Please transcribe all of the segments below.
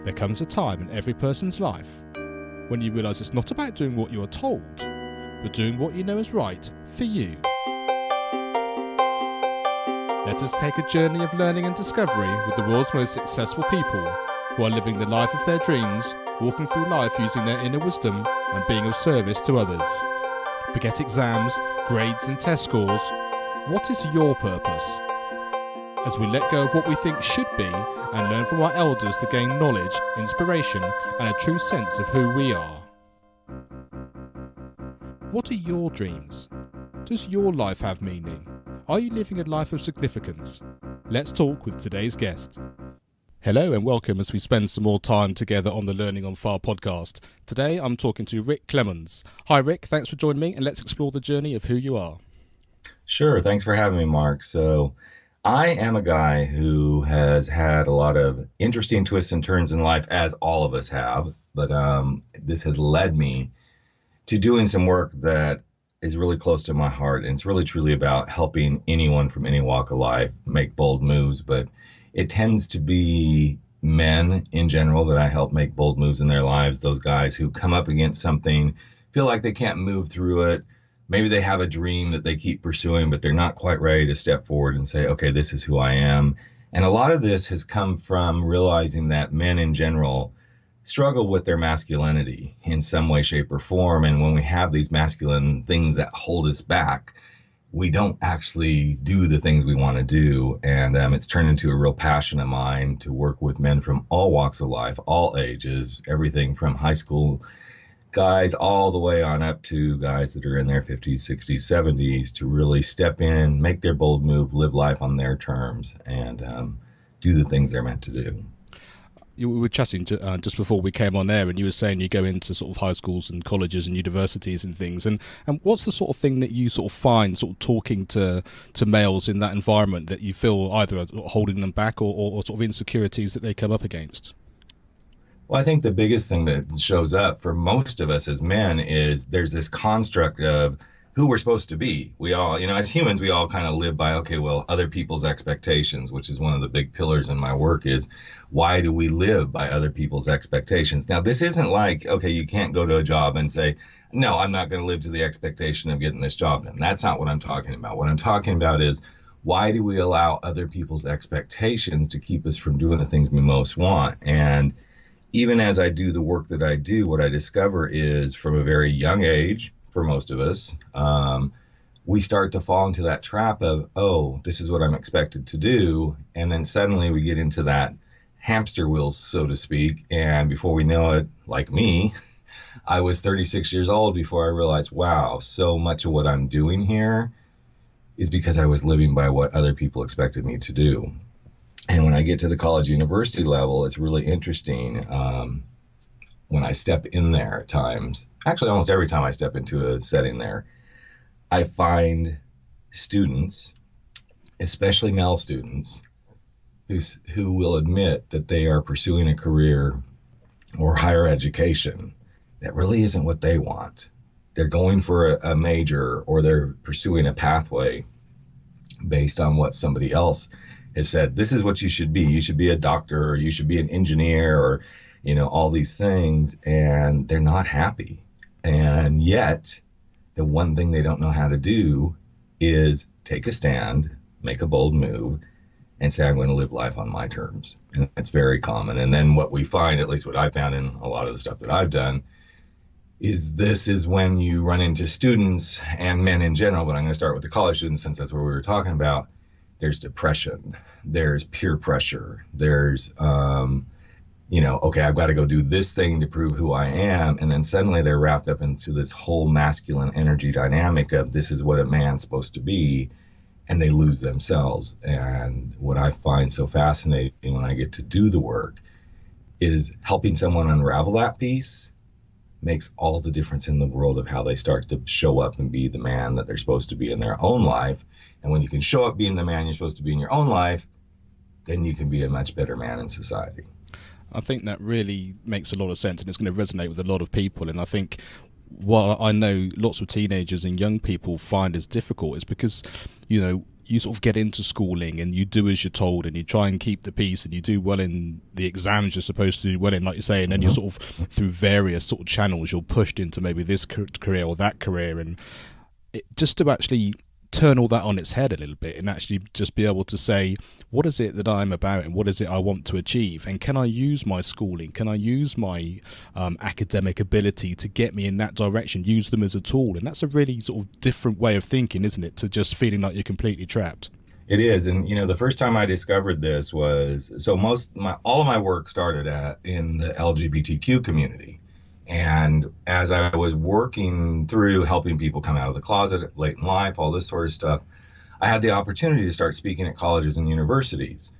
There comes a time in every person's life when you realise it's not about doing what you are told, but doing what you know is right for you. Let us take a journey of learning and discovery with the world's most successful people who are living the life of their dreams, walking through life using their inner wisdom and being of service to others. Forget exams, grades and test scores. What is your purpose? As we let go of what we think should be and learn from our elders to gain knowledge, inspiration and a true sense of who we are. What are your dreams? Does your life have meaning? Are you living a life of significance? Let's talk with today's guest. Hello and welcome as we spend some more time together on the Learning on Fire podcast. Today I'm talking to Rick Clemons. Hi Rick, thanks for joining me and let's explore the journey of who you are. Sure, thanks for having me, Mark. So I am a guy who has had a lot of interesting twists and turns in life, as all of us have, but this has led me to doing some work that is really close to my heart, and it's really truly about helping anyone from any walk of life make bold moves, but it tends to be men in general that I help make bold moves in their lives, those guys who come up against something, feel like they can't move through it. Maybe they have a dream that they keep pursuing, but they're not quite ready to step forward and say, okay, this is who I am. And a lot of this has come from realizing that men in general struggle with their masculinity in some way, shape, or form. And when we have these masculine things that hold us back, we don't actually do the things we want to do. And it's turned into a real passion of mine to work with men from all walks of life, all ages, everything from high school guys all the way on up to guys that are in their 50s, 60s, 70s to really step in, make their bold move, live life on their terms, and do the things they're meant to do. We were chatting just before we came on air, and you were saying you go into sort of high schools and colleges and universities and things. And what's the sort of thing that you sort of find sort of talking to males in that environment that you feel either holding them back or sort of insecurities that they come up against? Well, I think the biggest thing that shows up for most of us as men is there's this construct of who we're supposed to be. We all, as humans, we all kind of live by, okay, well, other people's expectations, which is one of the big pillars in my work is why do we live by other people's expectations? Now, this isn't like, okay, you can't go to a job and say, no, I'm not going to live to the expectation of getting this job done. That's not what I'm talking about. What I'm talking about is why do we allow other people's expectations to keep us from doing the things we most want? And even as I do the work that I do, what I discover is from a very young age, for most of us, we start to fall into that trap of, oh, this is what I'm expected to do. And then suddenly we get into that hamster wheel, so to speak. And before we know it, like me, I was 36 years old before I realized, wow, so much of what I'm doing here is because I was living by what other people expected me to do. And when I get to the college university level, it's really interesting. When I step in there at times, actually almost every time I step into a setting there, I find students, especially male students, who will admit that they are pursuing a career or higher education that really isn't what they want. They're going for a major or they're pursuing a pathway based on what somebody else has said. This is what you should be. You should be a doctor or you should be an engineer or all these things, and they're not happy. And yet, the one thing they don't know how to do is take a stand, make a bold move, and say, I'm going to live life on my terms. And that's very common. And then what we find, at least what I found in a lot of the stuff that I've done, is this is when you run into students and men in general, but I'm going to start with the college students since that's what we were talking about. There's depression, there's peer pressure, there's okay, I've got to go do this thing to prove who I am. And then suddenly they're wrapped up into this whole masculine energy dynamic of this is what a man's supposed to be. And they lose themselves. And what I find so fascinating when I get to do the work is helping someone unravel that piece makes all the difference in the world of how they start to show up and be the man that they're supposed to be in their own life. And when you can show up being the man you're supposed to be in your own life, then you can be a much better man in society. I think that really makes a lot of sense, and it's going to resonate with a lot of people. And I think what I know lots of teenagers and young people find is difficult is because, you you sort of get into schooling and you do as you're told and you try and keep the peace and you do well in the exams you're supposed to do well in, like you say, and then you're sort of through various sort of channels you're pushed into maybe this career or that career, and just to actually turn all that on its head a little bit and actually just be able to say, what is it that I'm about and what is it I want to achieve, and can I use my schooling, can I use my academic ability to get me in that direction, use them as a tool? And that's a really sort of different way of thinking, isn't it, to just feeling like you're completely trapped. It is. And the first time I discovered this was, so all of my work started in the LGBTQ community. And as I was working through helping people come out of the closet late in life, all this sort of stuff, I had the opportunity to start speaking at colleges and universities.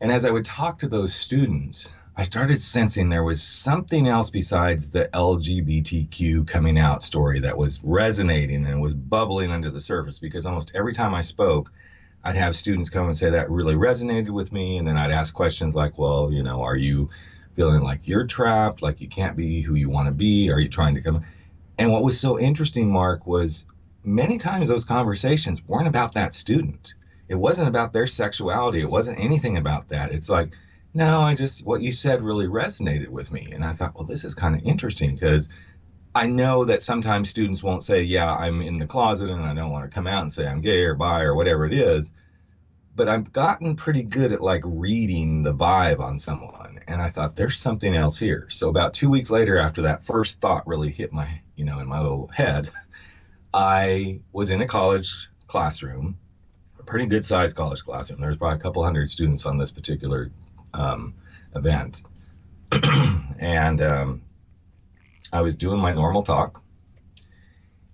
And as I would talk to those students, I started sensing there was something else besides the LGBTQ coming out story that was resonating and was bubbling under the surface, because almost every time I spoke, I'd have students come and say that really resonated with me. And then I'd ask questions like, well, are you feeling like you're trapped, like you can't be who you want to be? Are you trying to come? And what was so interesting, Mark, was many times those conversations weren't about that student. It wasn't about their sexuality. It wasn't anything about that. It's like, no, what you said really resonated with me. And I thought, well, this is kind of interesting, because I know that sometimes students won't say, yeah, I'm in the closet and I don't want to come out and say I'm gay or bi or whatever it is. But I've gotten pretty good at like reading the vibe on someone. And I thought, there's something else here. So about 2 weeks later, after that first thought really hit my, in my little head, I was in a college classroom, a pretty good sized college classroom. There was probably a couple hundred students on this particular event. And I was doing my normal talk.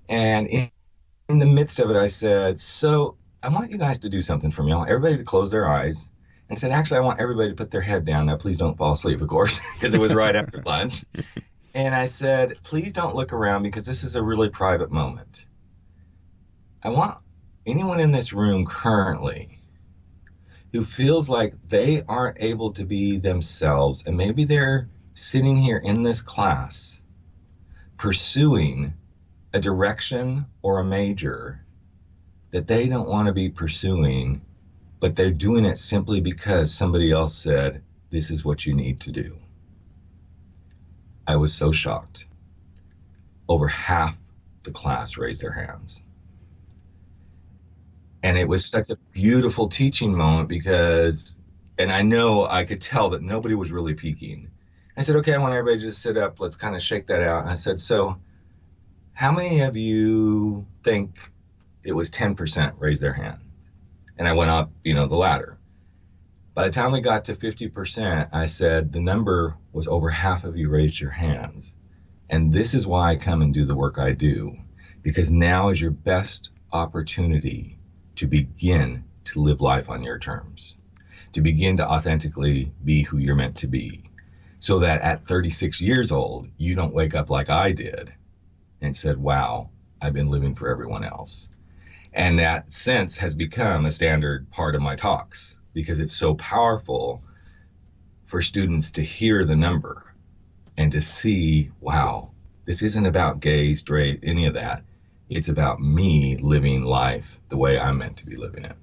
And in the midst of it, I said, so I want you guys to do something for me. I want everybody to close their eyes. And said, actually, I want everybody to put their head down. Now, please don't fall asleep, of course, because it was right after lunch. And I said, please don't look around, because this is a really private moment. I want anyone in this room currently who feels like they aren't able to be themselves, and maybe they're sitting here in this class pursuing a direction or a major that they don't want to be pursuing, but they're doing it simply because somebody else said, this is what you need to do. I was so shocked. Over half the class raised their hands. And it was such a beautiful teaching moment, because, and I know I could tell that nobody was really peeking. I said, okay, I want everybody to just sit up. Let's kind of shake that out. And I said, so how many of you think it was 10% raised their hand? And I went up, the ladder. By the time we got to 50%, I said, the number was over half of you raised your hands. And this is why I come and do the work I do, because now is your best opportunity to begin to live life on your terms, to begin to authentically be who you're meant to be, so that at 36 years old, you don't wake up like I did and said, wow, I've been living for everyone else. And that sense has become a standard part of my talks, because it's so powerful for students to hear the number and to see, wow, this isn't about gay, straight, any of that. It's about me living life the way I'm meant to be living it.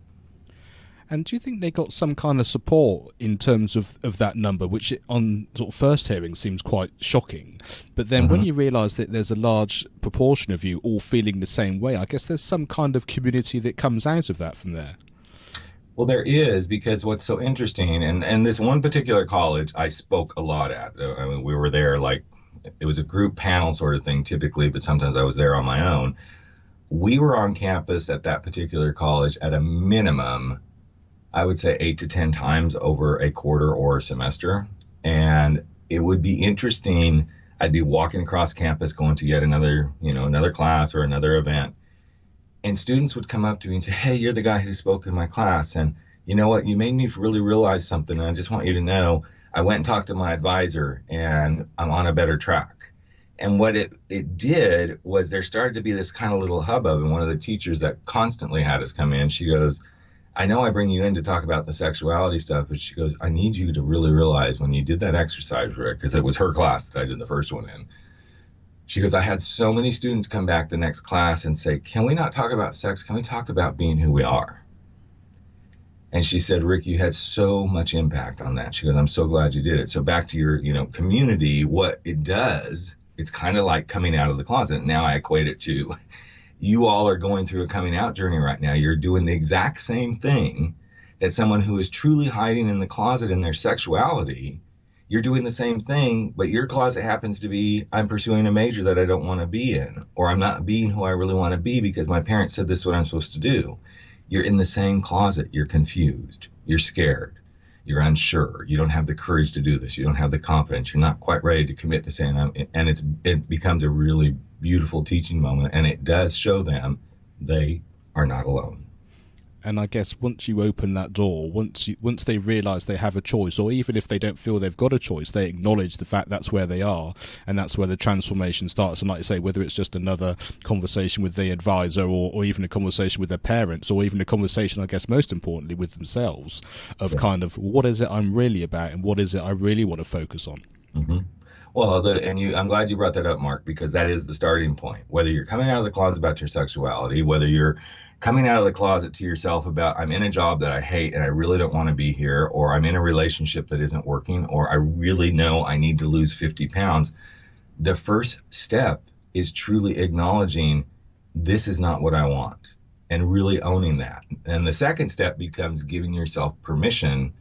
And do you think they got some kind of support in terms of that number, which on sort of first hearing seems quite shocking? But then when you realise that there's a large proportion of you all feeling the same way, I guess there's some kind of community that comes out of that from there. Well, there is, because what's so interesting, and this one particular college I spoke a lot at. I mean, we were there like, it was a group panel sort of thing typically, but sometimes I was there on my own. We were on campus at that particular college at a minimum, I would say 8 to 10 times over a quarter or a semester. And it would be interesting. I'd be walking across campus going to yet another, another class or another event. And students would come up to me and say, hey, you're the guy who spoke in my class. And you know what? You made me really realize something. And I just want you to know, I went and talked to my advisor and I'm on a better track. And what it did was there started to be this kind of little hubbub. And one of the teachers that constantly had us come in, she goes, I know I bring you in to talk about the sexuality stuff, but she goes, I need you to really realize when you did that exercise, Rick, because it was her class that I did the first one in. She goes, I had so many students come back the next class and say, can we not talk about sex? Can we talk about being who we are? And she said, Rick, you had so much impact on that. She goes, I'm so glad you did it. So back to your, community, what it does, it's kind of like coming out of the closet. Now I equate it to you all are going through a coming out journey right now. You're doing the exact same thing that someone who is truly hiding in the closet in their sexuality, you're doing the same thing, but your closet happens to be, I'm pursuing a major that I don't want to be in, or I'm not being who I really want to be because my parents said this is what I'm supposed to do. You're in the same closet. You're confused. You're scared. You're unsure. You don't have the courage to do this. You don't have the confidence. You're not quite ready to commit to saying, and it becomes a really beautiful teaching moment. And it does show them they are not alone. And I guess once you open that door, once they realise they have a choice, or even if they don't feel they've got a choice, they acknowledge the fact that's where they are, and that's where the transformation starts. And like you say, whether it's just another conversation with the advisor, or even a conversation with their parents, or even a conversation, I guess most importantly, with themselves, of kind of what is it I'm really about, and what is it I really want to focus on. Mm-hmm. Well, I'm glad you brought that up, Mark, because that is the starting point. Whether you're coming out of the closet about your sexuality, whether you're coming out of the closet to yourself about I'm in a job that I hate and I really don't want to be here, or I'm in a relationship that isn't working, or I really know I need to lose 50 pounds. The first step is truly acknowledging this is not what I want and really owning that. And the second step becomes giving yourself permission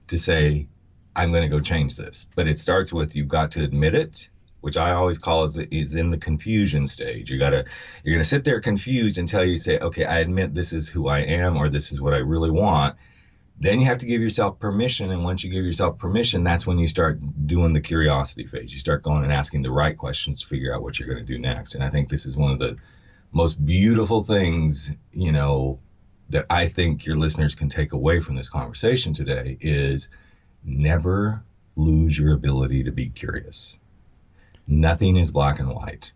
to say, I'm going to go change this. But it starts with you've got to admit it, which I always call is in the confusion stage. You're going to sit there confused until you say, okay, I admit this is who I am, or this is what I really want. Then you have to give yourself permission. And once you give yourself permission, that's when you start doing the curiosity phase. You start going and asking the right questions to figure out what you're going to do next. And I think this is one of the most beautiful things, that I think your listeners can take away from this conversation today is never lose your ability to be curious. Nothing is black and white.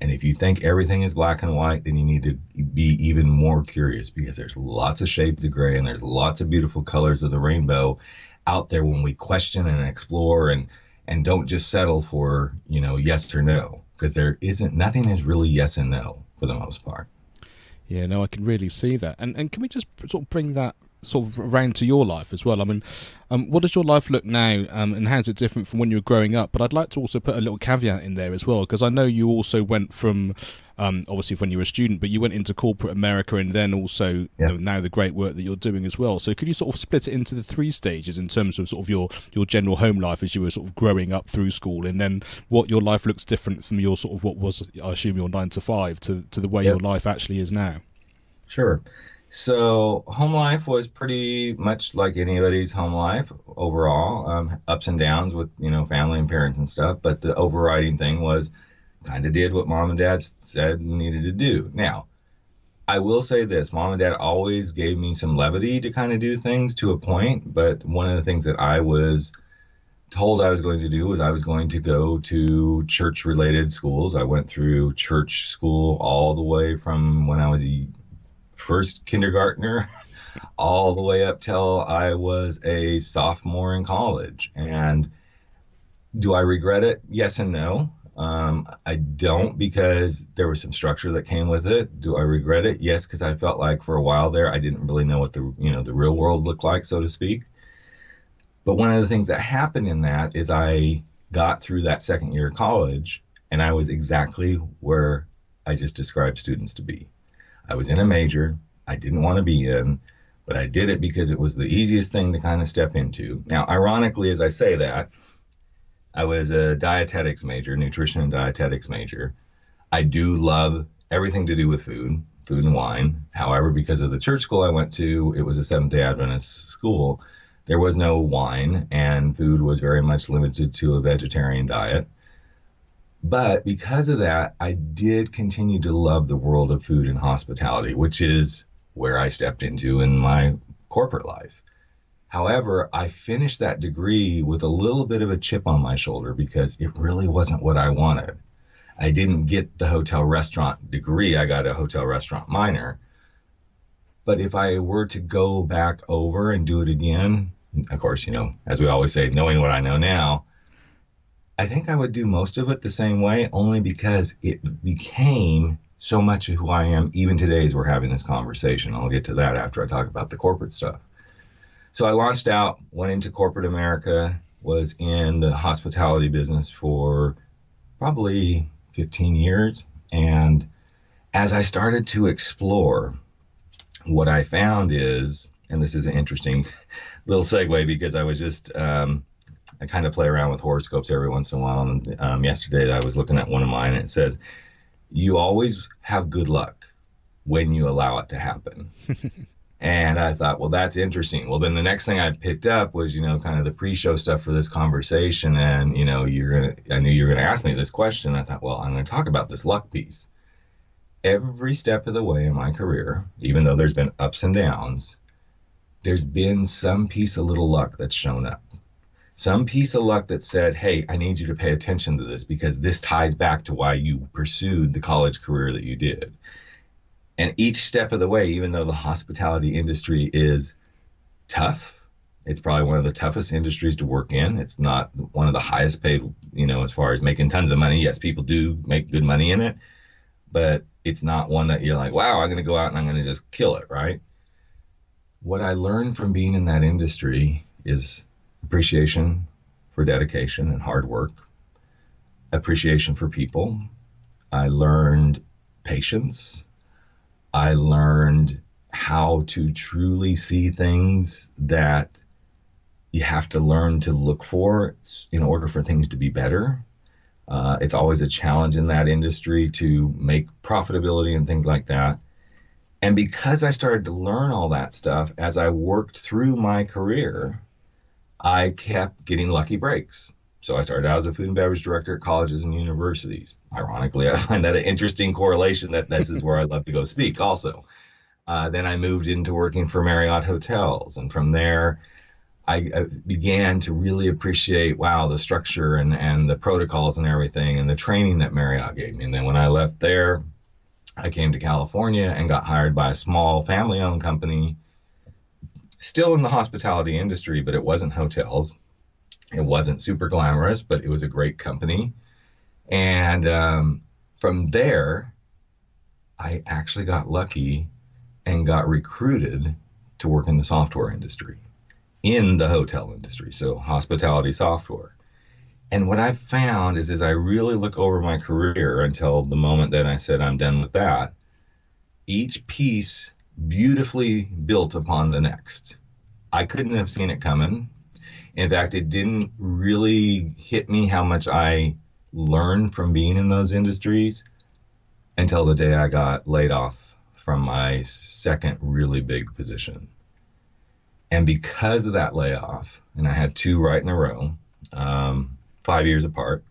And if you think everything is black and white, then you need to be even more curious, because there's lots of shades of gray and there's lots of beautiful colors of the rainbow out there when we question and explore and don't just settle for, yes or no, because nothing is really yes and no for the most part. Yeah, no, I can really see that. And can we just sort of bring that sort of around to your life as well? I mean, what does your life look now, and how is it different from when you were growing up? But I'd like to also put a little caveat in there as well, because I know you also went from, obviously when you were a student, but you went into corporate America, and then also now the great work that you're doing as well. So could you sort of split it into the three stages in terms of sort of your general home life as you were sort of growing up through school, and then what your life looks different from your sort of what was, I assume, your 9 to 5 to the way your life actually is now? Sure. So home life was pretty much like anybody's home life overall, ups and downs with, family and parents and stuff. But the overriding thing was kind of did what mom and dad said needed to do. Now, I will say this, mom and dad always gave me some levity to kind of do things to a point. But one of the things that I was told I was going to do was I was going to go to church related schools. I went through church school all the way from when I was a first kindergartner all the way up till I was a sophomore in college. And do I regret it? Yes and no. I don't, because there was some structure that came with it. Do I regret it? Yes, because I felt like for a while there I didn't really know what the real world looked like, so to speak. But one of the things that happened in that is I got through that second year of college and I was exactly where I just described students to be. I was in a major I didn't want to be in, but I did it because it was the easiest thing to kind of step into. Now, ironically, as I say that, I was a dietetics major, nutrition and dietetics major. I do love everything to do with food and wine. However, because of the church school I went to, it was a Seventh-day Adventist school. There was no wine, and food was very much limited to a vegetarian diet. But because of that, I did continue to love the world of food and hospitality, which is where I stepped into in my corporate life. However, I finished that degree with a little bit of a chip on my shoulder because it really wasn't what I wanted. I didn't get the hotel restaurant degree. I got a hotel restaurant minor. But if I were to go back over and do it again, of course, as we always say, knowing what I know now, I think I would do most of it the same way, only because it became so much of who I am, even today as we're having this conversation. I'll get to that after I talk about the corporate stuff. So I launched out, went into corporate America, was in the hospitality business for probably 15 years. And as I started to explore, what I found is, and this is an interesting little segue because I was just, I kind of play around with horoscopes every once in a while. And yesterday I was looking at one of mine and it says, you always have good luck when you allow it to happen. And I thought, well, that's interesting. Well, then the next thing I picked up was, kind of the pre-show stuff for this conversation. And, I knew you were going to ask me this question. I thought, well, I'm going to talk about this luck piece. Every step of the way in my career, even though there's been ups and downs, there's been some piece of little luck that's shown up. Some piece of luck that said, hey, I need you to pay attention to this because this ties back to why you pursued the college career that you did. And each step of the way, even though the hospitality industry is tough, it's probably one of the toughest industries to work in. It's not one of the highest paid, as far as making tons of money. Yes, people do make good money in it, but it's not one that you're like, wow, I'm going to go out and I'm going to just kill it, right? What I learned from being in that industry is appreciation for dedication and hard work, appreciation for people. I learned patience. I learned how to truly see things that you have to learn to look for in order for things to be better. It's always a challenge in that industry to make profitability and things like that. And because I started to learn all that stuff as I worked through my career, I kept getting lucky breaks. So I started out as a food and beverage director at colleges and universities. Ironically, I find that an interesting correlation that this is where I love to go speak also. Then I moved into working for Marriott Hotels. And from there, I began to really appreciate, wow, the structure and the protocols and everything and the training that Marriott gave me. And then when I left there, I came to California and got hired by a small family-owned company, still in the hospitality industry, but it wasn't hotels. It wasn't super glamorous, but it was a great company. And from there, I actually got lucky and got recruited to work in the software industry, in the hotel industry, so hospitality software. And what I've found is, as I really look over my career until the moment that I said I'm done with that, each piece beautifully built upon the next. I couldn't have seen it coming. In fact, it didn't really hit me how much I learned from being in those industries until the day I got laid off from my second really big position. And because of that layoff, and I had two right in a row, 5 years apart,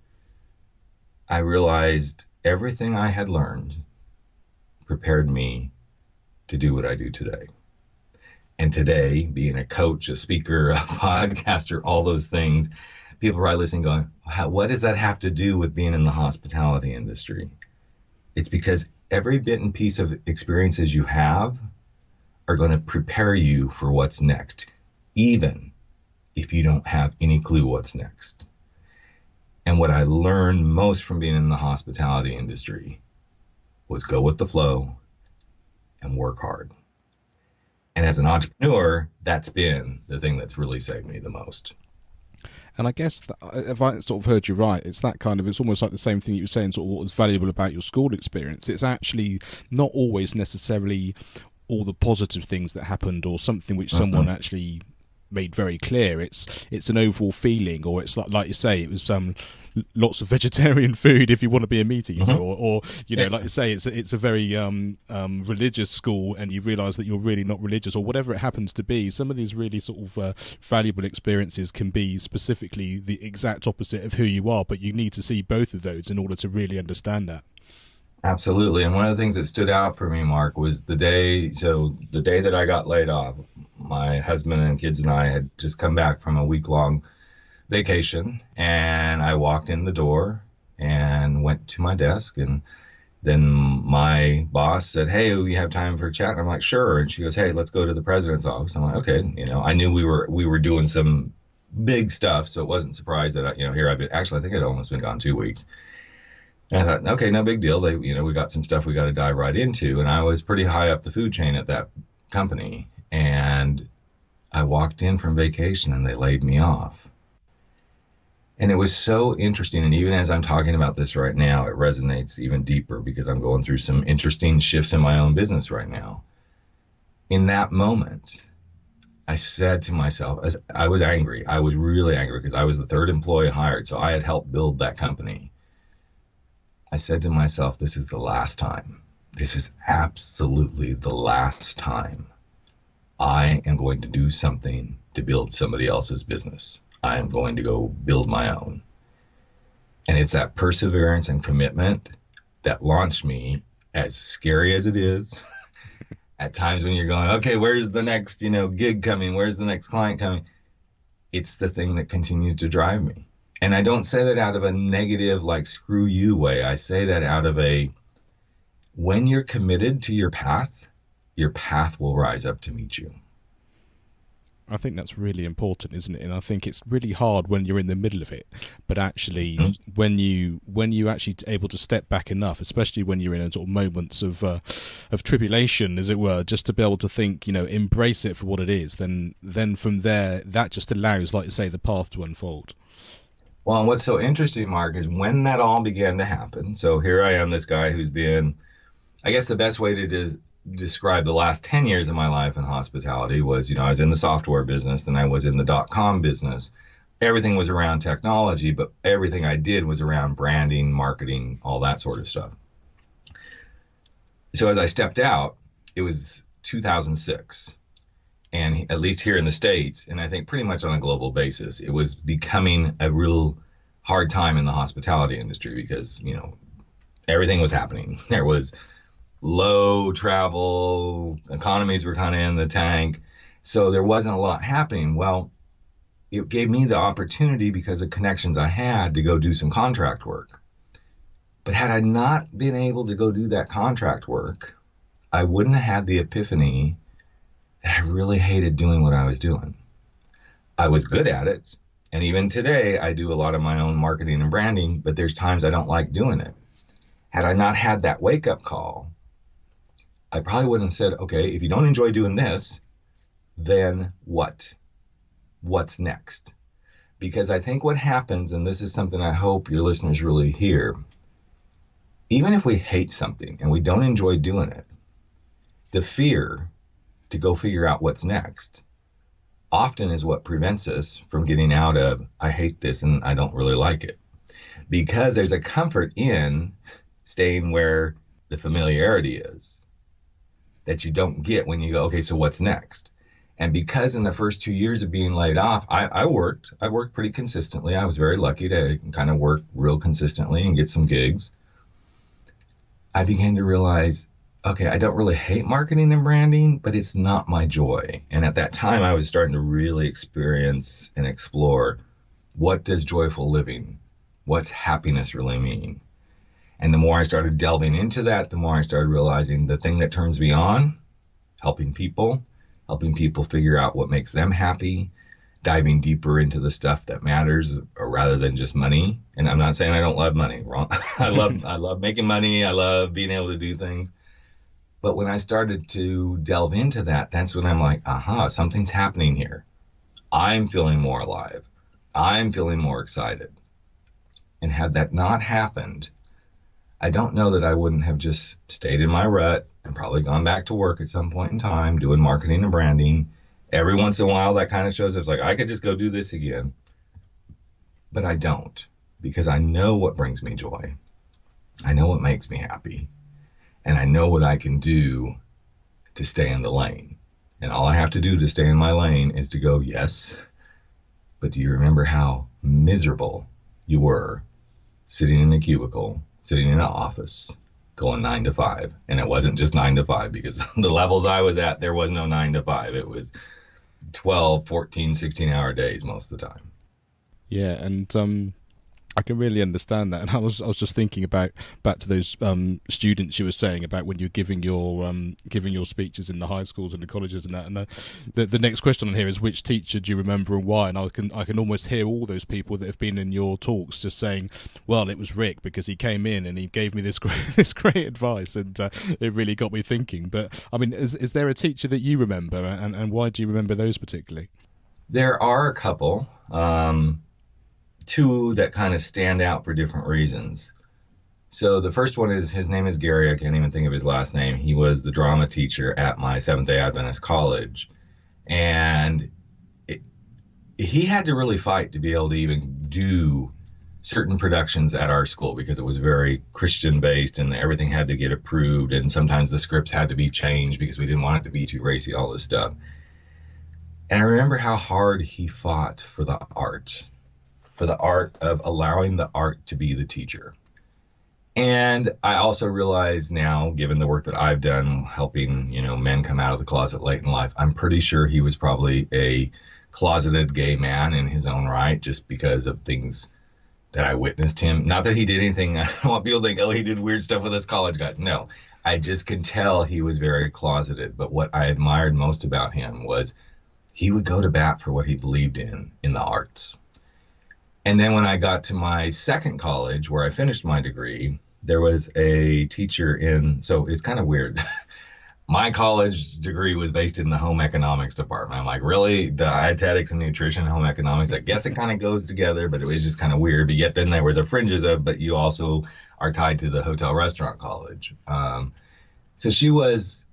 I realized everything I had learned prepared me to do what I do today. And today, being a coach, a speaker, a podcaster, all those things, people are probably listening going, what does that have to do with being in the hospitality industry? It's because every bit and piece of experiences you have are going to prepare you for what's next, even if you don't have any clue what's next. And what I learned most from being in the hospitality industry was go with the flow and work hard. And as an entrepreneur, that's been the thing that's really saved me the most. And I guess if I sort of heard you right, it's that kind of, it's almost like the same thing you were saying, sort of what was valuable about your school experience. It's actually not always necessarily all the positive things that happened or something which someone actually made very clear. It's an overall feeling, or it's like you say, it was lots of vegetarian food if you want to be a meat eater, or like you say, it's a very religious school, and you realise that you're really not religious, or whatever it happens to be. Some of these really sort of valuable experiences can be specifically the exact opposite of who you are, but you need to see both of those in order to really understand that. Absolutely. And one of the things that stood out for me, Mark, was the day that I got laid off. My husband and kids and I had just come back from a week-long vacation, and I walked in the door and went to my desk, and then my boss said, "Hey, we have time for a chat." And I'm like, "Sure." And she goes, "Hey, let's go to the president's office." I'm like, "Okay." I knew we were doing some big stuff, so it wasn't surprised that here I've been. Actually, I think I'd almost been gone 2 weeks. And I thought, okay, no big deal. We got some stuff we got to dive right into. And I was pretty high up the food chain at that company. And I walked in from vacation and they laid me off. And it was so interesting. And even as I'm talking about this right now, it resonates even deeper because I'm going through some interesting shifts in my own business right now. In that moment, I said to myself, as I was angry, I was really angry because I was the third employee hired. So I had helped build that company. I said to myself, this is the last time. This is absolutely the last time I am going to do something to build somebody else's business. I am going to go build my own. And it's that perseverance and commitment that launched me, as scary as it is. At times when you're going, okay, where's the next, gig coming? Where's the next client coming? It's the thing that continues to drive me. And I don't say that out of a negative, like, screw you way. I say that out of when you're committed to your path will rise up to meet you. I think that's really important, isn't it? And I think it's really hard when you're in the middle of it, but actually when you actually able to step back enough, especially when you're in a sort of moments of tribulation, as it were, just to be able to think, embrace it for what it is, then from there, that just allows, like you say, the path to unfold. Well, and what's so interesting, Mark, is when that all began to happen. So here I am, this guy who's been, I guess the best way to describe the last 10 years of my life in hospitality was, I was in the software business, then I was in the .com business. Everything was around technology, but everything I did was around branding, marketing, all that sort of stuff. So as I stepped out, it was 2006. And at least here in the States, and I think pretty much on a global basis, it was becoming a real hard time in the hospitality industry because, everything was happening. There was low travel, economies were kind of in the tank, so there wasn't a lot happening. Well, it gave me the opportunity, because of connections I had, to go do some contract work. But had I not been able to go do that contract work, I wouldn't have had the epiphany that I really hated doing what I was doing. I was good at it, and even today I do a lot of my own marketing and branding, but there's times I don't like doing it. Had I not had that wake-up call, I probably wouldn't have said, okay, if you don't enjoy doing this, then what? What's next? Because I think what happens, and this is something I hope your listeners really hear, even if we hate something and we don't enjoy doing it, the fear to go figure out what's next often is what prevents us from getting out of, I hate this and I don't really like it. Because there's a comfort in staying where the familiarity is that you don't get when you go, okay, so what's next? And because in the first 2 years of being laid off, I worked pretty consistently. I was very lucky to kind of work real consistently and get some gigs. I began to realize, okay, I don't really hate marketing and branding, but it's not my joy. And at that time, I was starting to really experience and explore, what does joyful living, what's happiness really mean? And the more I started delving into that, the more I started realizing the thing that turns me on, helping people figure out what makes them happy, diving deeper into the stuff that matters rather than just money. And I'm not saying I don't love money, wrong. I love making money. I love being able to do things. But when I started to delve into that, that's when I'm like, something's happening here. I'm feeling more alive. I'm feeling more excited. And had that not happened, I don't know that I wouldn't have just stayed in my rut and probably gone back to work at some point in time doing marketing and branding. Every once in a while, that kind of shows up. It's like, I could just go do this again. But I don't, because I know what brings me joy. I know what makes me happy. And I know what I can do to stay in the lane. And all I have to do to stay in my lane is to go, yes, but do you remember how miserable you were sitting in a cubicle, sitting in an office, going 9 to 5? And it wasn't just 9 to 5, because the levels I was at, there was no 9 to 5. It was 12, 14, 16-hour days most of the time. Yeah, and I can really understand that, and I was just thinking about back to those students you were saying about when you're giving your speeches in the high schools and the colleges and that. And the next question on here is, which teacher do you remember and why? And I can almost hear all those people that have been in your talks just saying, well, it was Rick because he came in and he gave me this great advice, and it really got me thinking. But I mean, is there a teacher that you remember, and why do you remember those particularly? There are a couple. Two that kind of stand out for different reasons. So the first one is, his name is Gary. I can't even think of his last name. He was the drama teacher at my Seventh-day Adventist college. And he had to really fight to be able to even do certain productions at our school because it was very Christian based and everything had to get approved. And sometimes the scripts had to be changed because we didn't want it to be too racy, all this stuff. And I remember how hard he fought for the art of allowing the art to be the teacher. And I also realize now, given the work that I've done helping, men come out of the closet late in life, I'm pretty sure he was probably a closeted gay man in his own right, just because of things that I witnessed him. Not that he did anything. I don't want people to think, oh, he did weird stuff with us college guys. No, I just can tell he was very closeted. But what I admired most about him was he would go to bat for what he believed in the arts. And then when I got to my second college where I finished my degree, there was a teacher so it's kind of weird. My college degree was based in the home economics department. I'm like, really? Dietetics and nutrition, home economics? I guess it kind of goes together, but it was just kind of weird. But yet then there were the fringes of, but you also are tied to the hotel restaurant college. So she was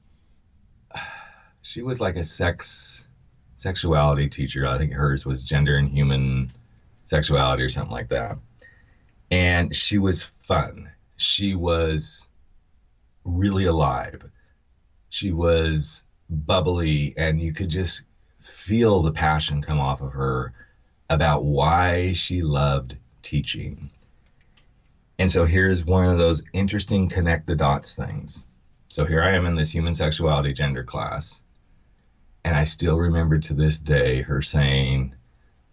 like a sexuality teacher. I think hers was gender and human sexuality or something like that. And she was fun. She was really alive. She was bubbly, and you could just feel the passion come off of her about why she loved teaching. And so here's one of those interesting connect the dots things. So here I am in this human sexuality gender class, and I still remember to this day her saying,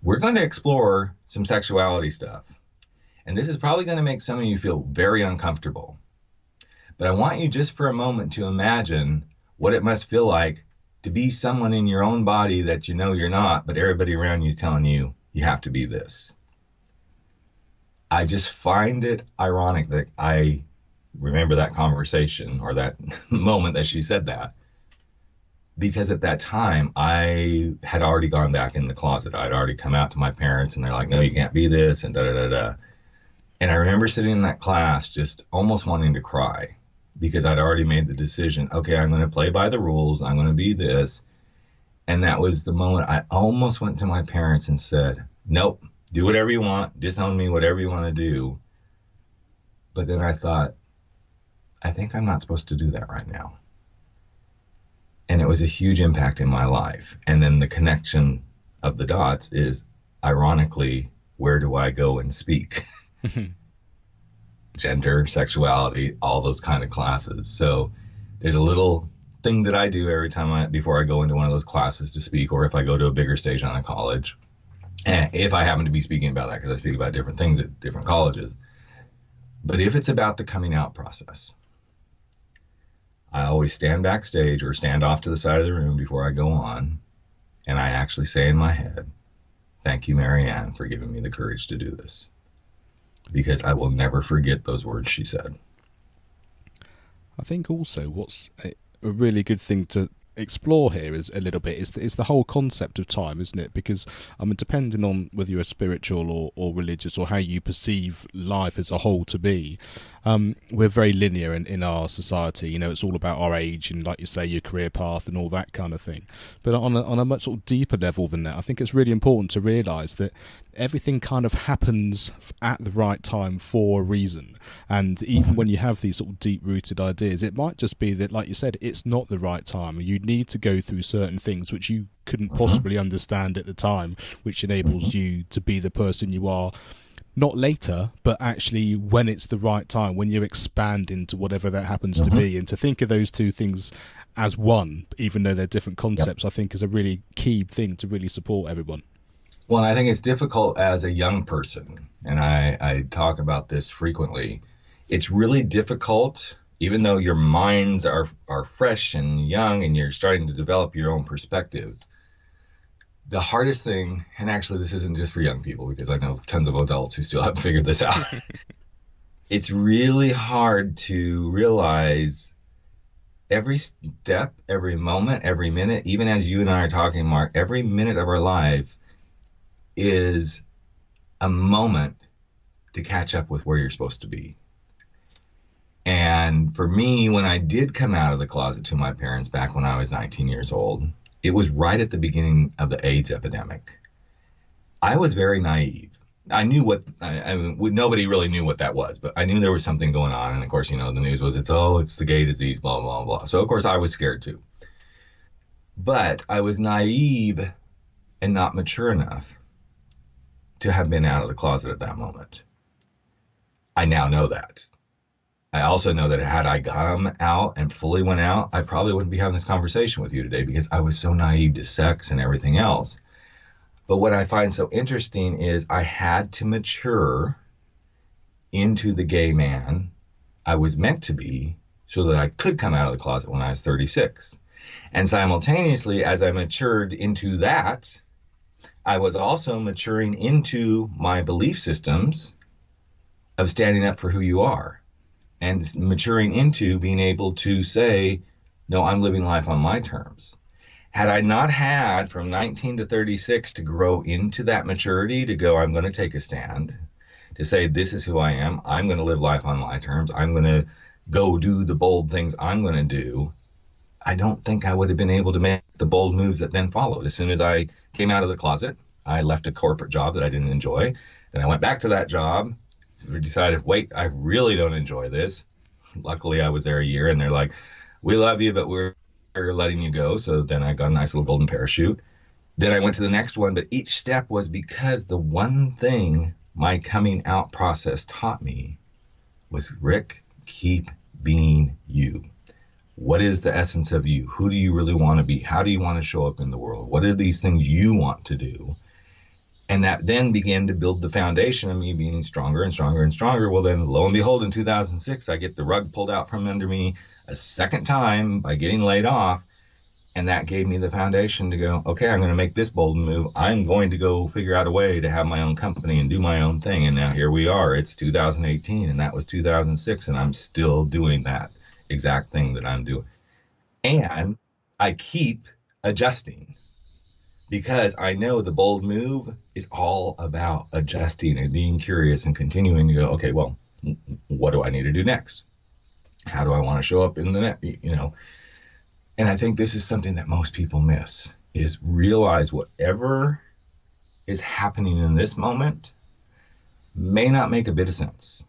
we're going to explore some sexuality stuff. And this is probably going to make some of you feel very uncomfortable. But I want you just for a moment to imagine what it must feel like to be someone in your own body that you know you're not, but everybody around you is telling you you have to be this. I just find it ironic that I remember that conversation or that moment that she said that. Because at that time, I had already gone back in the closet. I'd already come out to my parents, and they're like, no, you can't be this, and da-da-da-da. And I remember sitting in that class just almost wanting to cry because I'd already made the decision, okay, I'm going to play by the rules. I'm going to be this. And that was the moment I almost went to my parents and said, nope, do whatever you want. Disown me, whatever you want to do. But then I thought, I think I'm not supposed to do that right now. And it was a huge impact in my life. And then the connection of the dots is, ironically, where do I go and speak? Gender, sexuality, all those kind of classes. So there's a little thing that I do every time before I go into one of those classes to speak, or if I go to a bigger stage on a college. And if I happen to be speaking about that, because I speak about different things at different colleges. But if it's about the coming out process, I always stand backstage or stand off to the side of the room before I go on, and I actually say in my head, thank you, Marianne, for giving me the courage to do this. Because I will never forget those words she said. I think also what's a really good thing to explore here is a little bit is the whole concept of time, isn't it? Because depending on whether you're spiritual or religious or how you perceive life as a whole to be, we're very linear in our society. It's all about our age and, like you say, your career path and all that kind of thing. But on a much sort of deeper level than that, I think it's really important to realise that everything kind of happens at the right time for a reason. And even when you have these sort of deep-rooted ideas, it might just be that, like you said, it's not the right time. You need to go through certain things which you couldn't possibly understand at the time, which enables you to be the person you are, not later, but actually when it's the right time, when you expand into whatever that happens to be. And to think of those two things as one, even though they're different concepts, I think is a really key thing to really support everyone. Well, I think it's difficult as a young person, and I talk about this frequently. It's really difficult, even though your minds are fresh and young and you're starting to develop your own perspectives. The hardest thing, and actually this isn't just for young people because I know tons of adults who still haven't figured this out. It's really hard to realize every step, every moment, every minute, even as you and I are talking, Mark, every minute of our life is a moment to catch up with where you're supposed to be. And for me, when I did come out of the closet to my parents back when I was 19 years old, it was right at the beginning of the AIDS epidemic. I was very naive. I knew nobody really knew what that was, but I knew there was something going on. And of course, the news was it's the gay disease, blah, blah, blah. So of course I was scared too. But I was naive and not mature enough to have been out of the closet at that moment. I now know that. I also know that had I come out and fully went out, I probably wouldn't be having this conversation with you today because I was so naive to sex and everything else. But what I find so interesting is I had to mature into the gay man I was meant to be so that I could come out of the closet when I was 36. And simultaneously, as I matured into that, I was also maturing into my belief systems of standing up for who you are and maturing into being able to say, no, I'm living life on my terms. Had I not had from 19 to 36 to grow into that maturity to go, I'm going to take a stand, to say, this is who I am. I'm going to live life on my terms. I'm going to go do the bold things I'm going to do. I don't think I would have been able to make the bold moves that then followed. As soon as I came out of the closet, I left a corporate job that I didn't enjoy. Then I went back to that job, decided, wait, I really don't enjoy this. Luckily, I was there a year and they're like, we love you, but we're letting you go. So then I got a nice little golden parachute. Then I went to the next one, but each step was because the one thing my coming out process taught me was, Rick, keep being you. What is the essence of you? Who do you really want to be? How do you want to show up in the world? What are these things you want to do? And that then began to build the foundation of me being stronger and stronger and stronger. Well, then lo and behold, in 2006, I get the rug pulled out from under me a second time by getting laid off. And that gave me the foundation to go, okay, I'm going to make this bold move. I'm going to go figure out a way to have my own company and do my own thing. And now here we are. It's 2018 and that was 2006. And I'm still doing that exact thing that I'm doing. And I keep adjusting because I know the bold move is all about adjusting and being curious and continuing to go, okay, well, what do I need to do next? How do I want to show up in the next, And I think this is something that most people miss, is realize whatever is happening in this moment may not make a bit of sense.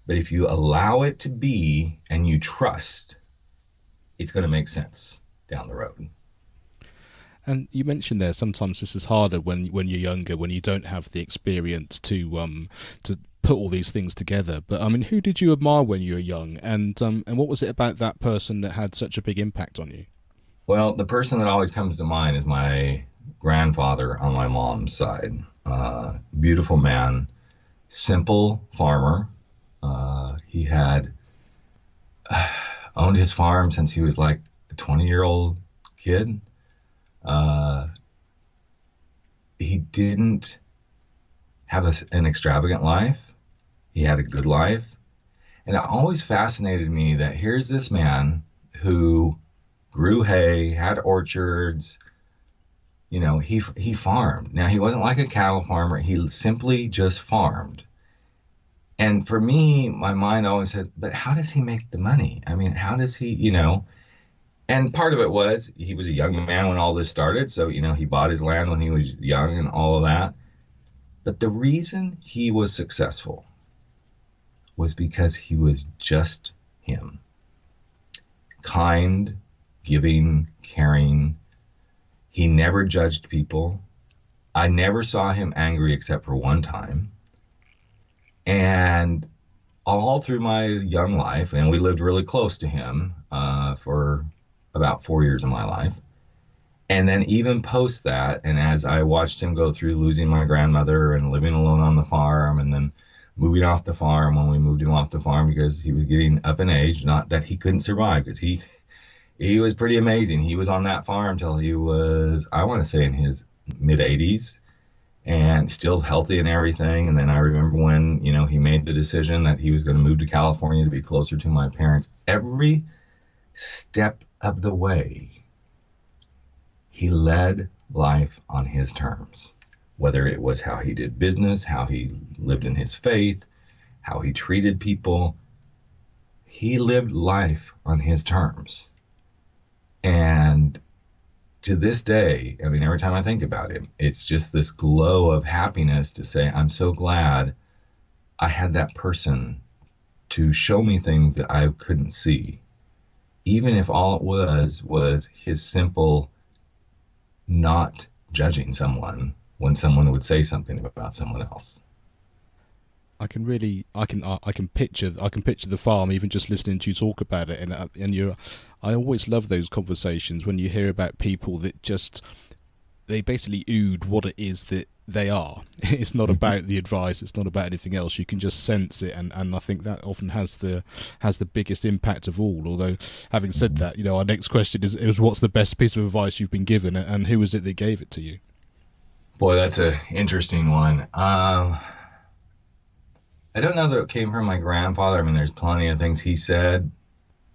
But if you allow it to be and you trust, it's going to make sense down the road. And you mentioned there sometimes this is harder when you're younger, when you don't have the experience to put all these things together. But I mean, who did you admire when you were young, and what was it about that person that had such a big impact on you? Well, the person that always comes to mind is my grandfather on my mom's side. Beautiful man, simple farmer. He had owned his farm since he was like a 20-year-old kid. He didn't have an extravagant life. He had a good life. And it always fascinated me that here's this man who grew hay, had orchards, he farmed. Now, he wasn't like a cattle farmer. He simply just farmed. And for me, my mind always said, but how does he make the money? I mean, how does he, And part of it was he was a young man when all this started. So, he bought his land when he was young and all of that. But the reason he was successful was because he was just him. Kind, giving, caring. He never judged people. I never saw him angry except for one time. And all through my young life, and we lived really close to him for about 4 years of my life. And then even post that, and as I watched him go through losing my grandmother and living alone on the farm, and then moving off the farm when we moved him off the farm because he was getting up in age, not that he couldn't survive, because he was pretty amazing. He was on that farm till he was, I want to say, in his mid 80s, and still healthy and everything. And then I remember when, he made the decision that he was going to move to California to be closer to my parents. Every step of the way, he led life on his terms, whether it was how he did business, how he lived in his faith, how he treated people. He lived life on his terms. And to this day, I mean, every time I think about him, it's just this glow of happiness to say, I'm so glad I had that person to show me things that I couldn't see. Even if all it was his simple not judging someone when someone would say something about someone else. I can picture the farm, even just listening to you talk about it, I always love those conversations when you hear about people that they basically ood what it is that they are. It's not about the advice, it's not about anything else. You can just sense it, and I think that often has the biggest impact of all. Although, having said that, our next question is what's the best piece of advice you've been given, and who was it that gave it to you? Boy, that's an interesting one. I don't know that it came from my grandfather. I mean, there's plenty of things he said.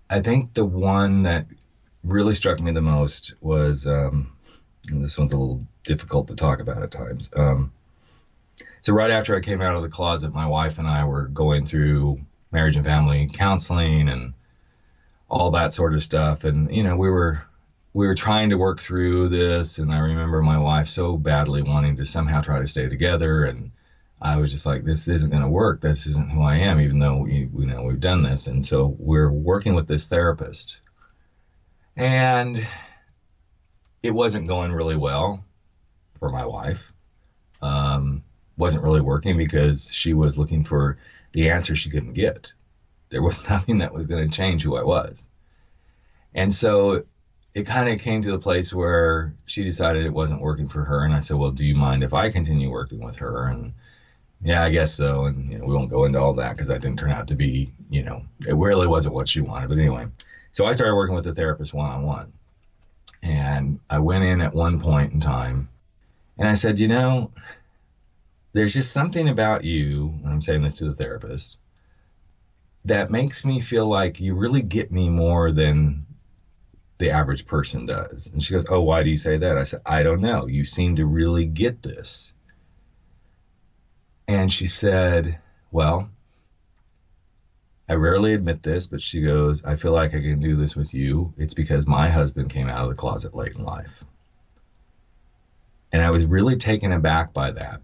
I think the one that really struck me the most was, and this one's a little difficult to talk about at times. So right after I came out of the closet, my wife and I were going through marriage and family counseling and all that sort of stuff. And, we were trying to work through this. And I remember my wife so badly wanting to somehow try to stay together. And I was just like, this isn't going to work. This isn't who I am, even though we've done this. And so we're working with this therapist. And it wasn't going really well for my wife. Wasn't really working because she was looking for the answer she couldn't get. There was nothing that was going to change who I was. And so it kind of came to the place where she decided it wasn't working for her. And I said, well, do you mind if I continue working with her? And yeah, I guess so. And we won't go into all that because that didn't turn out to be, it really wasn't what she wanted. But anyway, so I started working with the therapist one-on-one. And I went in at one point in time and I said, there's just something about you, and I'm saying this to the therapist, that makes me feel like you really get me more than the average person does. And she goes, oh, why do you say that? I said, I don't know. You seem to really get this. And she said, well, I rarely admit this, but she goes, I feel like I can do this with you. It's because my husband came out of the closet late in life. And I was really taken aback by that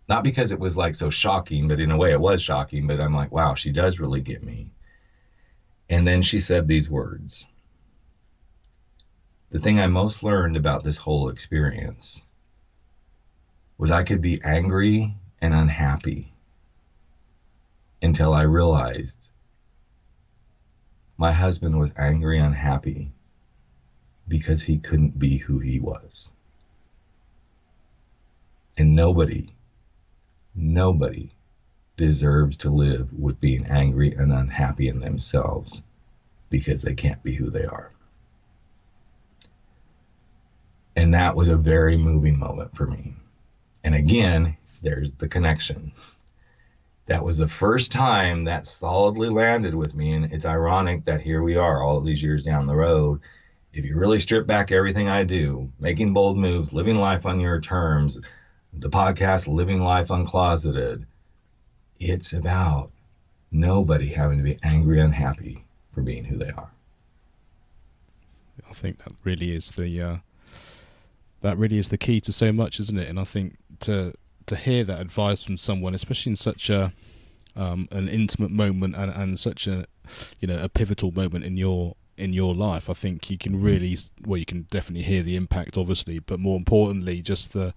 not because it was like so shocking, but in a way it was shocking, but I'm like, wow, she does really get me. And then she said these words. The thing I most learned about this whole experience was I could be angry and unhappy until I realized my husband was angry and unhappy because he couldn't be who he was. And nobody deserves to live with being angry and unhappy in themselves because they can't be who they are. And that was a very moving moment for me. And again, there's the connection. That was the first time that solidly landed with me. And it's ironic that here we are all of these years down the road. If you really strip back everything I do, making bold moves, living life on your terms, the podcast, Living Life Uncloseted, it's about nobody having to be angry and unhappy for being who they are. I think that really is the key to so much, isn't it? And I think to hear that advice from someone, especially in such an intimate moment and such a pivotal moment in your in your life, I think you can really, well, you can definitely hear the impact, obviously, but more importantly, just the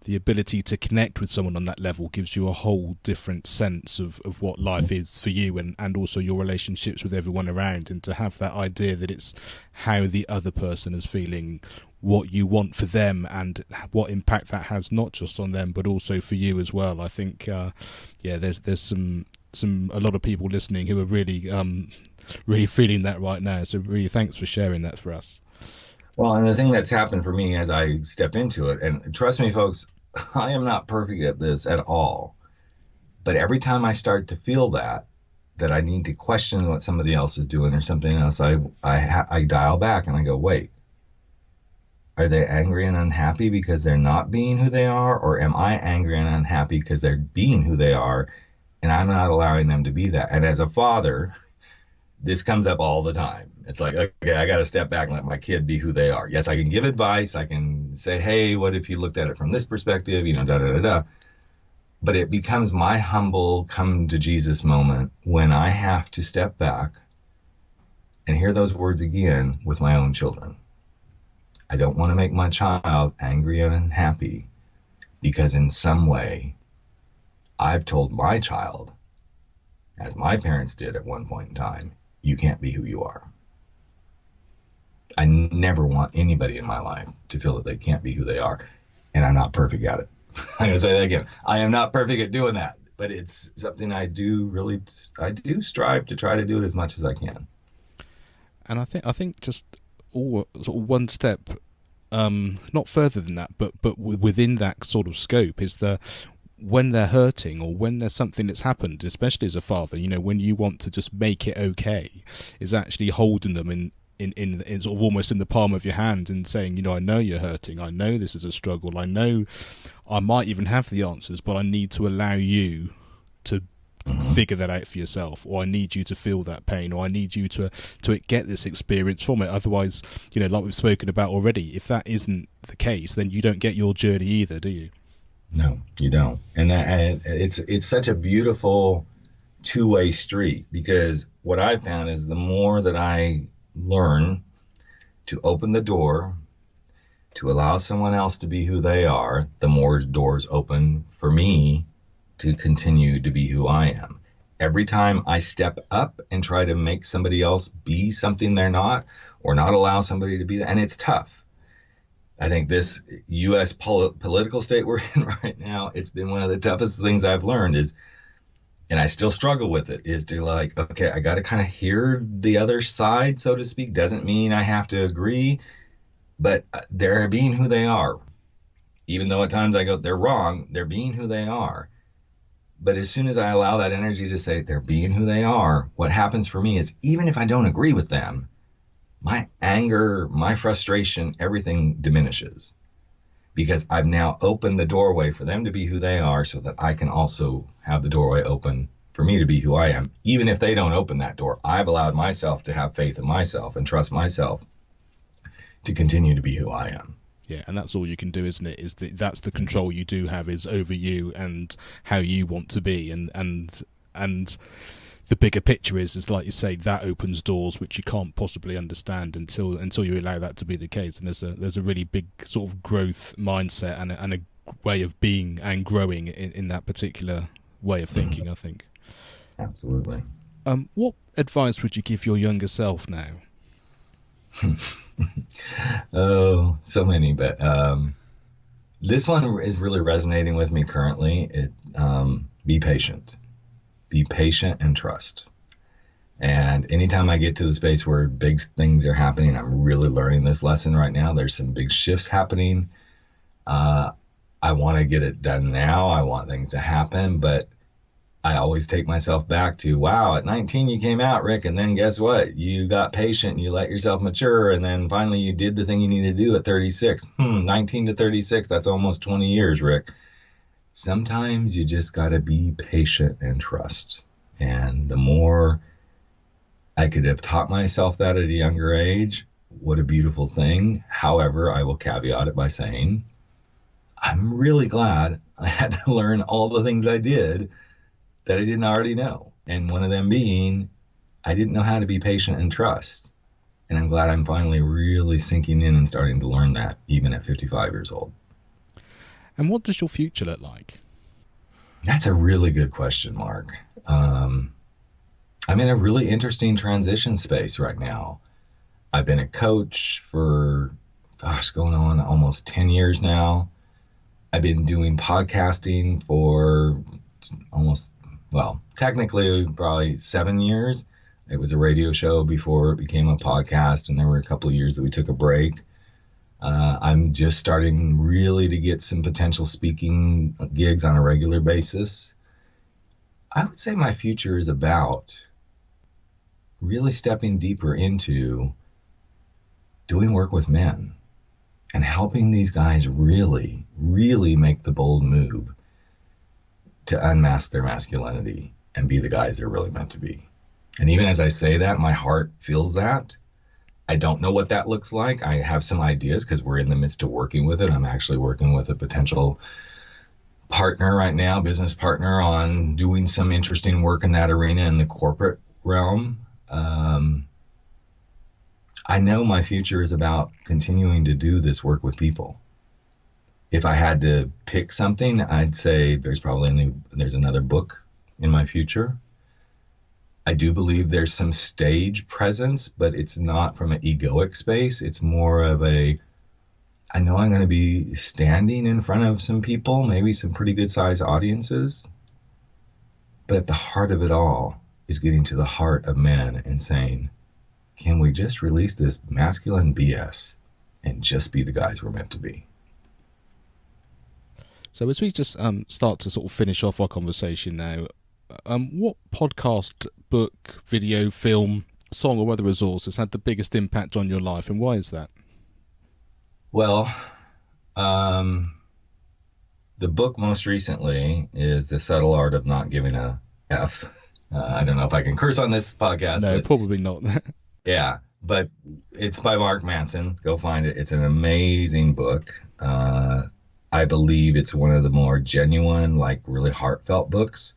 ability to connect with someone on that level gives you a whole different sense of what life is for you, and also your relationships with everyone around, and to have that idea that it's how the other person is feeling, what you want for them, and what impact that has not just on them but also for you as well. I think there's some a lot of people listening who are really really feeling that right now, so really thanks for sharing that for us. Well, and the thing that's happened for me as I step into it, and trust me folks, I am not perfect at this at all, but every time I start to feel that I need to question what somebody else is doing or something else, I dial back and I go, wait, are they angry and unhappy because they're not being who they are? Or am I angry and unhappy because they're being who they are and I'm not allowing them to be that? And as a father, this comes up all the time. It's like, okay, I got to step back and let my kid be who they are. Yes, I can give advice. I can say, hey, what if you looked at it from this perspective? You know, da da da da. But it becomes my humble come to Jesus moment when I have to step back and hear those words again with my own children. I don't want to make my child angry and unhappy because in some way I've told my child, as my parents did at one point in time, you can't be who you are. I never want anybody in my life to feel that they can't be who they are, and I'm not perfect at it. I'm going to say that again. I am not perfect at doing that, but it's something I do strive to try to do it as much as I can. And I think just sort of one step, not further than that, but within that sort of scope is when they're hurting or when there's something that's happened, especially as a father, you know, when you want to just make it okay, is actually holding them in sort of almost in the palm of your hand and saying, you know, I know you're hurting, I know this is a struggle, I know I might even have the answers, but I need to allow you to figure that out for yourself, or I need you to feel that pain, or I need you to get this experience from it. Otherwise, you know, like we've spoken about already, if that isn't the case, then you don't get your journey either, do you? No, you don't. And it's such a beautiful two-way street, because what I've found is the more that I learn to open the door to allow someone else to be who they are, the more doors open for me to continue to be who I am. Every time I step up and try to make somebody else be something they're not, or not allow somebody to be that, and it's tough. I think this U.S. political state we're in right now, it's been one of the toughest things I've learned is, and I still struggle with it, is to like, okay, I got to kind of hear the other side, so to speak. Doesn't mean I have to agree, but they're being who they are. Even though at times I go, they're wrong, they're being who they are. But as soon as I allow that energy to say they're being who they are, what happens for me is, even if I don't agree with them, my anger, my frustration, everything diminishes, because I've now opened the doorway for them to be who they are, so that I can also have the doorway open for me to be who I am. Even if they don't open that door, I've allowed myself to have faith in myself and trust myself to continue to be who I am. Yeah, and that's all you can do, isn't it? That's the control you do have, is over you and how you want to be, and the bigger picture is like you say, that opens doors which you can't possibly understand until you allow that to be the case. And there's a really big sort of growth mindset and a way of being and growing in that particular way of thinking, I think. Absolutely. What advice would you give your younger self now? Oh, so many, but this one is really resonating with me currently. Be patient. Be patient and trust. And anytime I get to the space where big things are happening, I'm really learning this lesson right now. There's some big shifts happening. I want to get it done now. I want things to happen, but I always take myself back to, wow, at 19 you came out, Rick, and then guess what? You got patient and you let yourself mature, and then finally you did the thing you needed to do at 36. 19 to 36, that's almost 20 years, Rick. Sometimes you just got to be patient and trust. And the more I could have taught myself that at a younger age, what a beautiful thing. However, I will caveat it by saying, I'm really glad I had to learn all the things I did that I didn't already know. And one of them being, I didn't know how to be patient and trust. And I'm glad I'm finally really sinking in and starting to learn that, even at 55 years old. And what does your future look like? That's a really good question, Mark. I'm in a really interesting transition space right now. I've been a coach for, going on almost 10 years now. I've been doing podcasting for technically probably 7 years. It was a radio show before it became a podcast, and there were a couple of years that we took a break. I'm just starting really to get some potential speaking gigs on a regular basis. I would say my future is about really stepping deeper into doing work with men and helping these guys really, really make the bold move to unmask their masculinity and be the guys they're really meant to be. And even as I say that, my heart feels that. I don't know what that looks like. I have some ideas because we're in the midst of working with it. I'm actually working with a potential partner right now, business partner, on doing some interesting work in that arena in the corporate realm. I know my future is about continuing to do this work with people. If I had to pick something, I'd say there's another book in my future. I do believe there's some stage presence, but it's not from an egoic space. It's more of I know I'm going to be standing in front of some people, maybe some pretty good sized audiences. But at the heart of it all is getting to the heart of men and saying, can we just release this masculine BS and just be the guys we're meant to be? So as we just start to sort of finish off our conversation now, what podcast, book, video, film, song, or other resource has had the biggest impact on your life, and why is that? Well, the book most recently is The Subtle Art of Not Giving a F. I don't know if I can curse on this podcast. No, probably not. Yeah, but it's by Mark Manson. Go find it. It's an amazing book. I believe it's one of the more genuine, like really heartfelt books.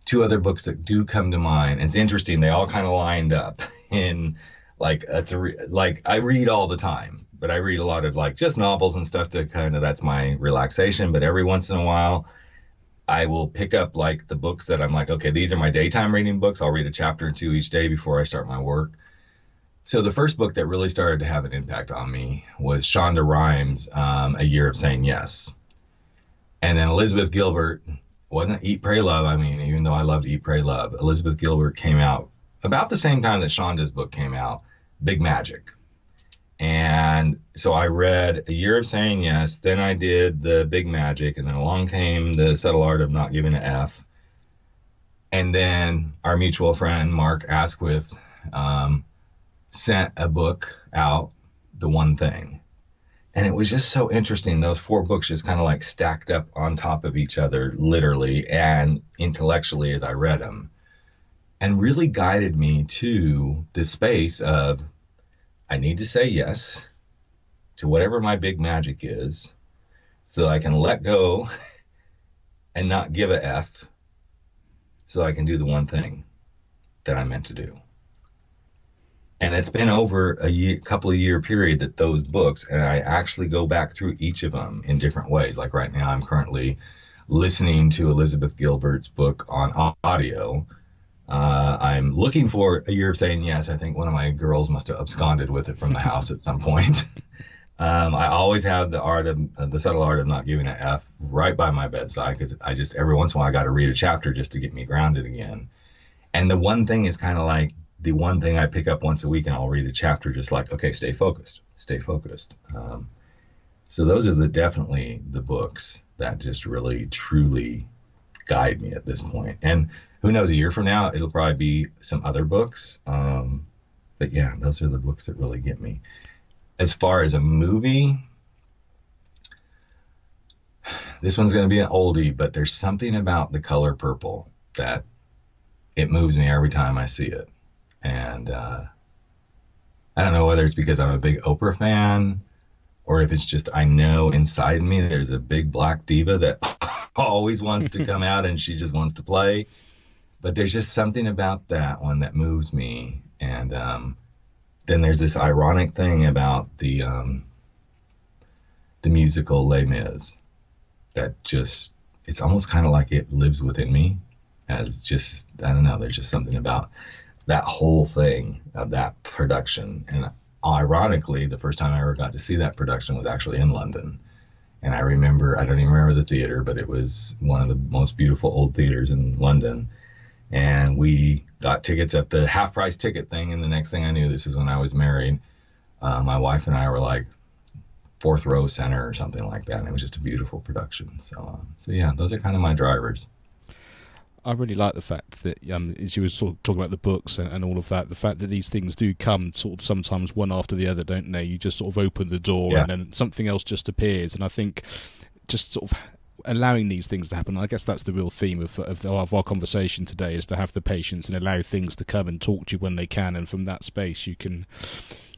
Two other books that do come to mind, and it's interesting, they all kind of lined up in like I read all the time, but I read a lot of like just novels and stuff to that's my relaxation. But every once in a while, I will pick up like the books that I'm like, okay, these are my daytime reading books. I'll read a chapter or two each day before I start my work. So the first book that really started to have an impact on me was Shonda Rhimes' A Year of Saying Yes. And then Elizabeth Gilbert, wasn't Eat, Pray, Love. I mean, even though I loved Eat, Pray, Love, Elizabeth Gilbert came out about the same time that Shonda's book came out, Big Magic. And so I read A Year of Saying Yes, then I did the Big Magic, and then along came The Subtle Art of Not Giving an F. And then our mutual friend, Mark Asquith, sent a book out, The One Thing. And it was just so interesting. Those four books just kind of like stacked up on top of each other, literally and intellectually as I read them, and really guided me to the space of, I need to say yes to whatever my big magic is so that I can let go and not give a F so I can do the one thing that I'm meant to do. And it's been over a couple of year period that those books, and I actually go back through each of them in different ways. Like right now, I'm currently listening to Elizabeth Gilbert's book on audio. I'm looking for A Year of Saying Yes. I think one of my girls must have absconded with it from the house at some point. I always have the Subtle Art of Not Giving an F right by my bedside, because I just, every once in a while, I got to read a chapter just to get me grounded again. And the one thing is kind of like the one thing I pick up once a week, and I'll read a chapter just like, okay, stay focused. So those are definitely the books that just really, truly guide me at this point. And who knows, a year from now, it'll probably be some other books. But yeah, those are the books that really get me. As far as a movie, this one's going to be an oldie, but there's something about The Color Purple that it moves me every time I see it. And I don't know whether it's because I'm a big Oprah fan, or if it's just I know inside me there's a big black diva that always wants to come out and she just wants to play. But there's just something about that one that moves me. And then there's this ironic thing about the musical Les Mis that just, it's almost kind of like it lives within me as just, I don't know, there's just something about that whole thing of that production. And ironically, the first time I ever got to see that production was actually in London. And I remember, I don't even remember the theater, but it was one of the most beautiful old theaters in London. And we got tickets at the half price ticket thing. And the next thing I knew, this was when I was married, my wife and I were like fourth row center or something like that. And it was just a beautiful production. So yeah, those are kind of my drivers. I really like the fact that, as you were sort of talking about the books and all of that, the fact that these things do come sort of sometimes one after the other, don't they? You just sort of open the door and then something else just appears. And I think just sort of allowing these things to happen, I guess that's the real theme of our conversation today, is to have the patience and allow things to come and talk to you when they can. And from that space, you can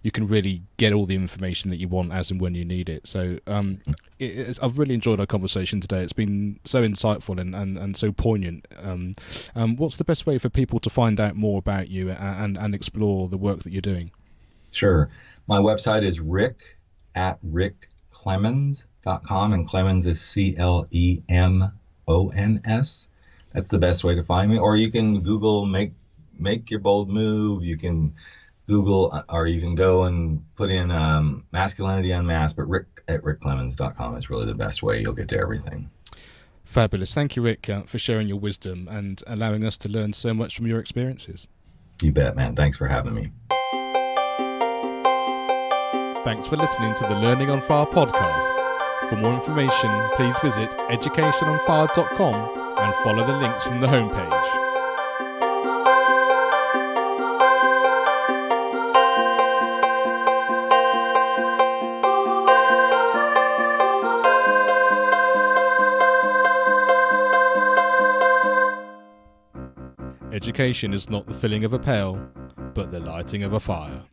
really get all the information that you want as and when you need it. So I've really enjoyed our conversation today. It's been so insightful and so poignant. What's the best way for people to find out more about you and explore the work that you're doing? Sure. My website is rick@rickclemons.com, and Clemons is Clemons. That's the best way to find me. Or you can Google make your bold move. You can Google, or you can go and put in masculinity unmasked, but rick@rickclemons.com is really the best way. You'll get to everything. Fabulous. Thank you, Rick, for sharing your wisdom and allowing us to learn so much from your experiences. You bet, man. Thanks for having me. Thanks for listening to the Learning on Fire podcast. For more information, please visit educationonfire.com and follow the links from the homepage. Education is not the filling of a pail, but the lighting of a fire.